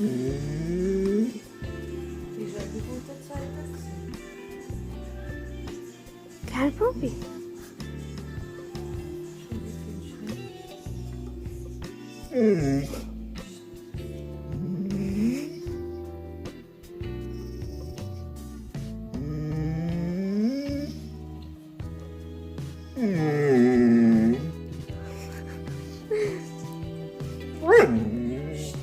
Wie gute Zeit das sind. Kerlbobby. Schon wie viel Mm.